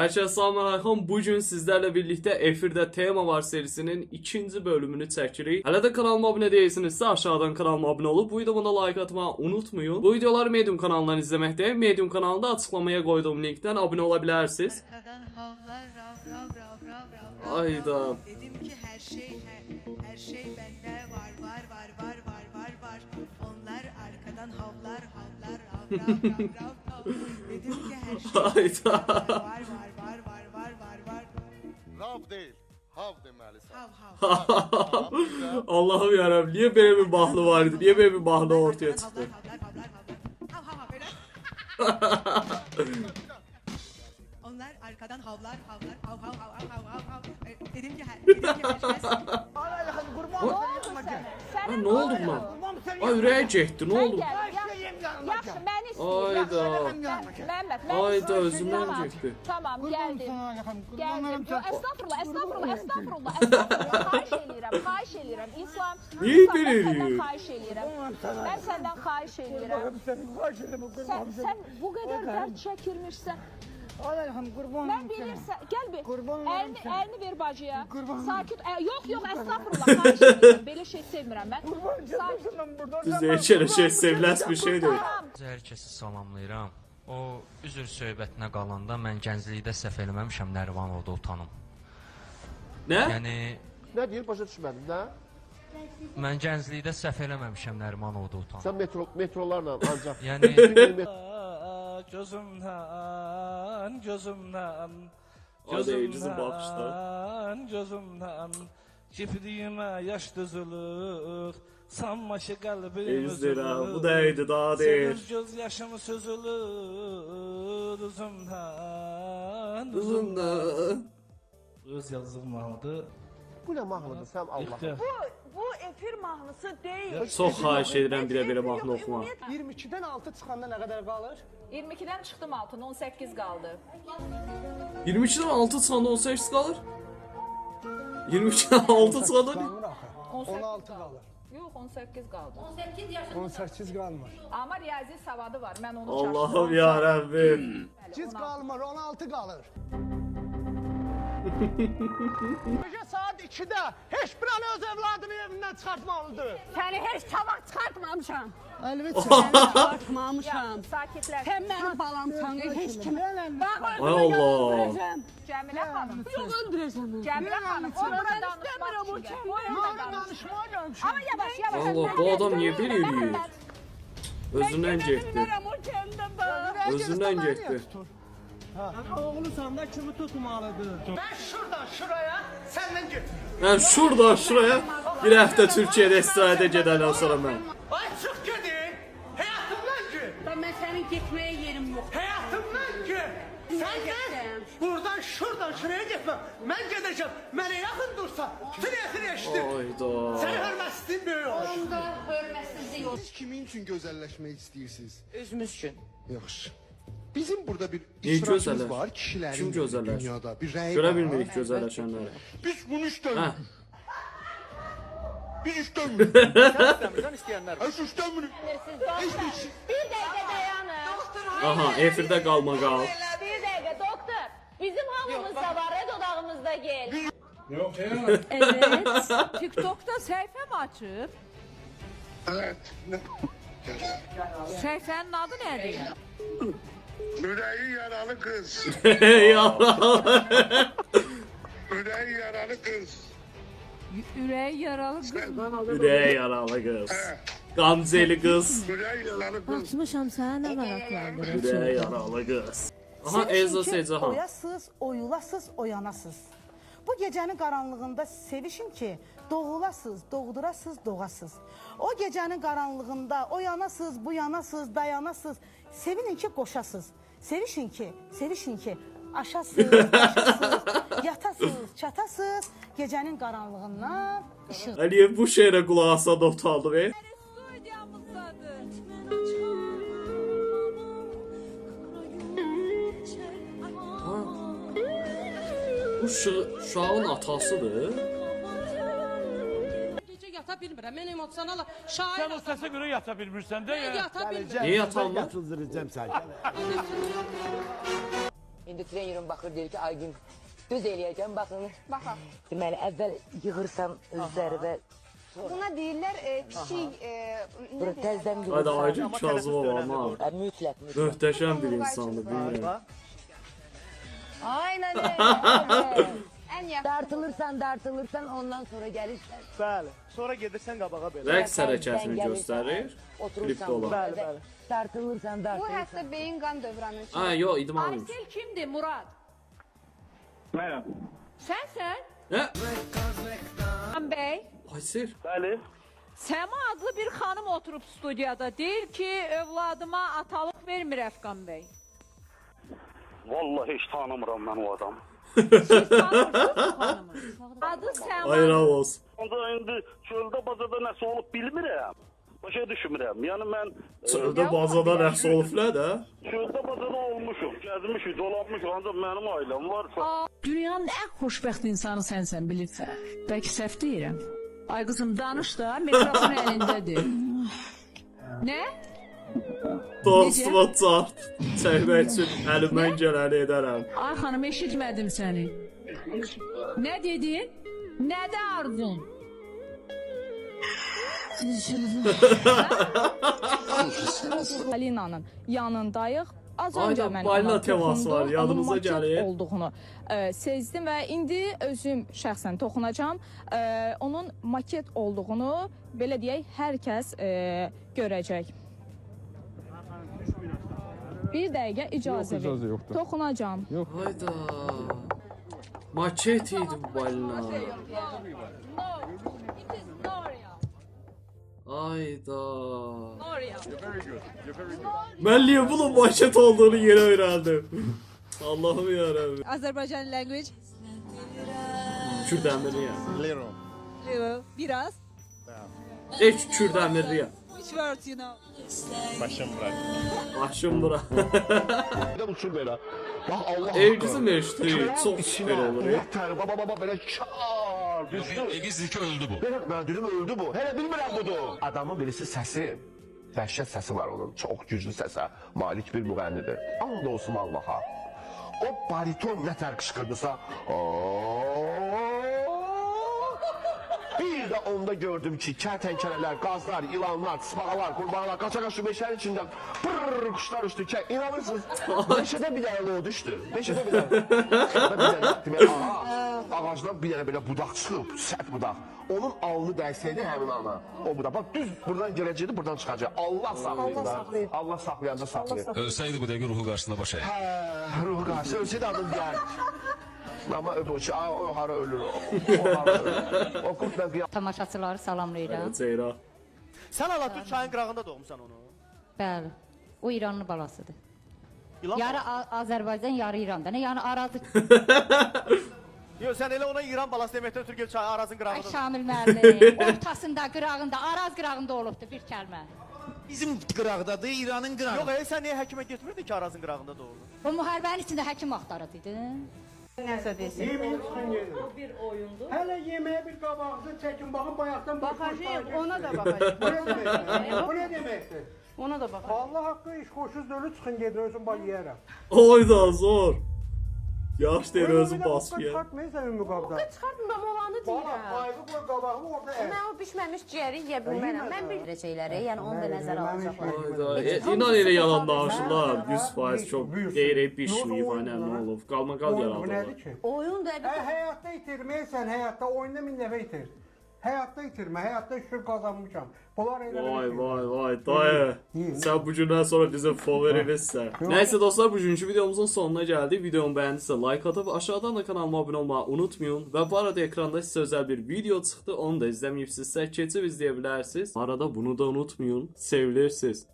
Herkese selamünaleyküm. Bugün sizlerle birlikte Efirde Tema Var serisinin ikinci bölümünü çekirik. Hələ də kanalıma abunə değilsinizsə aşağıdan kanalıma abunə olub bu videoma da like atmayı unutmayın. Bu videoları Medium kanalından izlemekte. Medium kanalında açıklamaya koyduğum linkten abunə ola bilərsiniz. Ayda. Dedim ki her şey bende var. Onlar arkadan havlar. Dedim ki her şey Ayda. var. Rav değil, hav demelisin. Hav. Allah'ım yarabbim, niye böyle bir bahlı vardı? Niye böyle bir bahlı ortaya çıktı? Hav böyle. Onlar arkadan havlar. Hav. Dedim ki her şey. Ha, ne oldu lan? Ay yüreğe çekti, ne oldu? Yaxşı, məni istəyir. Ayda. Məmməd, Ayda, özündən çəkdi. Tamam, gəldim. Gəldim. Estağfurullah. Xahiş eləyirəm. İslam. Niye İslam, belə mən səndən eləyir? xahiş eləyirəm. Mən səndən xahiş eləyirəm. Sən bu qədər dərd çəkirmişsən. Mən bilirsən, gəl bir. Əlini ver bacıya. Sakit. Yox, estağfurullah. Xahiş eləyirəm. Belə şey sevmirəm mən. Düzeyçələ şey seviləs bir şey deyil. Hər kəsi salamlayıram. O üzr söhbətinə qalanda mən gənclikdə səhv eləməmişəm, Nərimanovda utanım. Nə? Yəni Ne deyir başa düşmədim də? mən gənclikdə səhv eləməmişəm, Nərimanovda utanım. Sən metrolarla ancaq. Yəni Gözümden Hadi Eciz'in bakışları. Gözümden Kipriyime yaş düzülür Sanma ki kalbim Eciz'dir ha, bu da iyiydi, daha değil. Senin göz yaşım süzülür Üzümden Uzundan. Öz yazım aldı Bu ne mahnıdır sən Allah. Bu efir mahnısı değil. Çox xahiş edirəm belə mahnı oxuma. 22'den 6 çıxanda nə qədər qalır? 22-dən çıxdım altına, 18 qaldı. 22'den 6 çıxanda 18 qalır. 22'den 6 çıxanda Qalmır axı. 16 qalır. Yox, 18 qaldı. 18 qalmır. Amma riyazi savadı var. Mən onu çaşdım. Allah'ım ya Rabbim. 8 qalmır, 16 qalır. Gecə saat 2-də heç bir an öz evladını evindən çıxartmalıdır. Səni heç tabaq çıxartmamışam. Əlbəttə. Çıxartmamışam. Sakitlər. Sən mənim balamsan, heç kimi. Ay Allah. Cəmilə xanım. Yox, öldürəcəm. Cəmilə xanım. Orada istəmirəm o kimi. Mən danışmayacağım. Amma yavaş. Allah, bu adam niye belə eləyir? Özündən getdi. Bilmirəm o kəndə bax. Özündən getdi. Oğlusan da kimi tutmalıdır. Ben şuradan şuraya, senden git. Mən şuradan şuraya bir həftə Türkiyədə istirahətə gedəndən sonra mən. Ay çık gidin. Hayatımdan git. Mən sənin getməyə yerim yox. Hayatımdan git. Sen de buradan şuradan şuraya gitme. Ben gideceğim. Bana yakın dursa. Sıraya işte. Ayda. Sen hürmesizliğin büyüğü olur. Onda hörmətsizlik yox. Siz kimin için güzelleşmek istiyorsunuz? Özümüz üçün. Yaxşı. Bizim burada bir Neyi iştirakçımız gözəller? var, kişilerin Kim gözəller? dünyada bir rəyi Görə var. bilmirik gözəlləşənləri. Biz bunu Hə. istemiyoruz. Biz istemiyoruz. Sen isteyenler. Hiç istemiyoruz. Bir dəqiqə dayanın. Aha, efirdə qalma qal. Bir dəqiqə doktor. Bizim hamımızda var, dodağımızda gel. Evet. TikTok'ta səhifə mi açıb? Evet. Səhifənin adı nədir? Yüreği yaralı kız. Ya. Yüreği yaralı kız. Ürəyi yaralı qız. Ürəyə yaralı qız. Qanceli qız. Yüreği yaralı kız. Açmışam sənə nə maraqlandırır? Ürəyə yaralı qız. Aha, Elza Secahan. Oyasız, oyulasız, oyanasız. Bu gecenin karanlığında sevişin ki doğulasız, doğdurasız, doğasız. O gecenin karanlığında oyanasız, buyanasız, dayanasız. Sevinin ki koşasız. Sevişin ki aşasız, başasız, yatasız, çatasız. Gecenin karanlığından ışık. Aliye bu şehre qulaq asa not aldı be. Bu uşağın atasıdır. Gecə yata bilmirəm. Mən emosional şair. Sen o sese göre yata bilmirsen de ya Yata bilmirəm. Niye yatanlar? İndi trenerim baxır deyir ki, Aygün düz eləyəcəm, baxın. Baxaq. Deməli, əvvəl yığırsan özləri və Buna deyirlər kiçik sonra təzdən Hayda yığırsan. Aygün Kazımov ama Mütləq. muhteşem bir insandı bilmiyorum. Aynen öyle. En yakın. Dartılırsan ondan sonra gəlirsən. Bəli. Sonra gedirsən qabağa belə. Rəqs hərəkətini göstərir. Klipdə Oturursan olan. Bəli, bəli. Dartılırsan. Bu hətta beyin qan dövranı üçün. Ha yo idim almış. Aysel kimdir Murad? Mənəm. Sensen? Ne? Rəfqan Bey. Aysel. Bəli. Sema adlı bir xanım oturub studiyada deyir ki, övladıma atalıq vermir Rəfqan Bey. Vallahi heç tanımıram mən o adamı. Siz tanırsınız bu xanımı? Adı Sema. Hayran olsun. Onda indi çöldə bazada nəsə olub bilmirəm. Başa düşmürəm. Yəni mən Çöldə bazada nəsə olublar da. çöldə bazada olmuşum, gəzmişik, dolanmışıq. Ancaq mənim ailəm var. Dünyanın ən xoşbəxt insanı sənsən bilirsən. Bəlkə səhv deyirəm. Ay qızım danış da, mikrofon əlindədir. Nə? Dostuma çart. Çəkmək üçün əlimdən gələni edərəm. Ay xanım eşitmədim səni. Nə dedin? Nədə arzun? Alinanın yanındayıq. Az öncə Aynen, mən balina ona teması var, toxundum, yadınıza onun maket gəlir. olduğunu sezdim və indi özüm şəxsən toxunacağam. Onun maket olduğunu belə deyək hər kəs görəcək. Bir dəqiqə icazə ver. Toxunacağam. Hayda. Maket idi bu balina. Ayda. Ben niye bunun maket olduğunu yeni öğrendim. Allah'ım yarabbim. Azərbaycan language. Kürdəmirli ya. Lero. Biraz. Ek Kürdəmirli ya. Which words you know? Başım bırak. Başım bura. Bir de uçur belə. Bax Allah. Evgisi meşti. Çok süper olur ya. Yeter baba belə çar. Düşdü. Egiz ki öldü bu. Belə mən dedim öldü bu. Hələ bilmirəm budur. Adamın birisi səsi dəhşət səsi var onun. Çox güclü səsə malik bir müğənnidir. And olsun Allaha. O bariton nə tər qışqırdısa, bir də onda gördüm ki, kərtənkələlər, qazlar, ilanlar, tısbağalar, qurbağalar, qaça-qaça meşənin içində pırrrr quşlar uçdu. İnanırsınız, meşədə bir dənə o düşdü. Meşədə bir dənə. Demək, ağacdan bir dənə belə budaq çıxıb, sərt budaq. Onun alnı dəysəydi həmin ana. O budaq. Bax, düz buradan gələcəkdi, buradan çıxacaq. Allah saxlayır. Allah saxlayanda saxlayır. Ölsəydi bu dəqiqə ruhu qarşısında baş əyər. Hə, ruhu qarşı, ölsəydi adım gəlir. Ama öbürçü, o hara ölür, o kurtla qiyam. Tamaşaçıları salamlayıram. Ceyra. Sən Alatürk çayın qırağında doğmusan onu. Bəli. O İranlı balasıdır. İlan Yarı Azərbaycan, yarı İranda. Yəni arazı. Yox, sən elə ona İran balası deməkdən Türkiyə çayı Arazın Ay qırağında. Şamil müəllim, ortasında, qırağında, Araz qırağında olubdu bir kəlmə. Bizim qırağdadır, İranın qırağı. Yox, sən niyə həkimə getmirdin ki Arazın qırağında doğuldu? O müharibənin içində həkim axtarırdı. Nəsə desin. Bir oyundu. Hələ yeməyə bir qabağınızı çəkin, baxın bayaqdan Bakacağım, ona da bakacağım. Bu nə deməkdir? Ona da bakacağım. Allah haqqı iş xoşuz dölü çıxın gedin özün bax yeyərəm. Oyda zor. Yaş deyir özüm bas ya. Çıxartmayırsan ümumi qabda. Çıxartmam olanı Bana deyirəm. ayrı qoy qabağımı orada ət. Mən o bişməmiş ciyəri yeyə bilmərəm. Mən bir Verəcəkləri, yəni onu da nəzərə alacaqlar. Hayda. İnan elə yalan danışırlar. 100% çok qeyri pişməyib, aynen ne olub. Qalmaqal Bu yalanlar. nədir ki? Oyun da Həyatda itirməyəsən, həyatda oyunda min dəfə itir. Həyatda itirmə, həyatda şükür qazanmışam. Bunlar elə Vay dayı. Sen bugünden sonra bize favori verirsen. Neyse dostlar bugünkü videomuzun sonuna geldik. Videomu beğendiyse like atıp aşağıdan da kanalıma abone olmayı unutmayın. Ve bu arada ekranda size özel bir video çıktı. Onu da izlemeyipsizse keçib izleyebilirsiniz. Arada bunu da unutmayın. Sevilirsiniz.